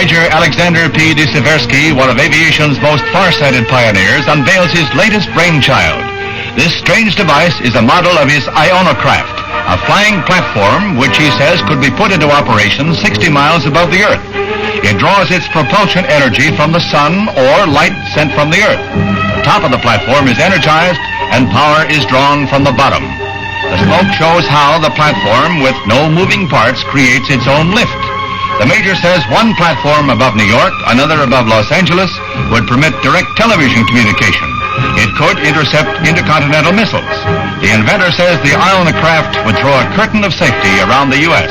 Major Alexander P. de Seversky, one of aviation's most far-sighted pioneers, unveils his latest brainchild. This strange device is a model of his Ion-Propelled, a flying platform which he says could be put into operation 60 miles above the Earth. It draws its propulsion energy from the sun or light sent from the Earth. The top of the platform is energized and power is drawn from the bottom. The smoke shows how the platform, with no moving parts, creates its own lift. The Major says one platform above New York, another above Los Angeles, would permit direct television communication. It could intercept intercontinental missiles. The inventor says the Ion-Propelled would throw a curtain of safety around the U.S.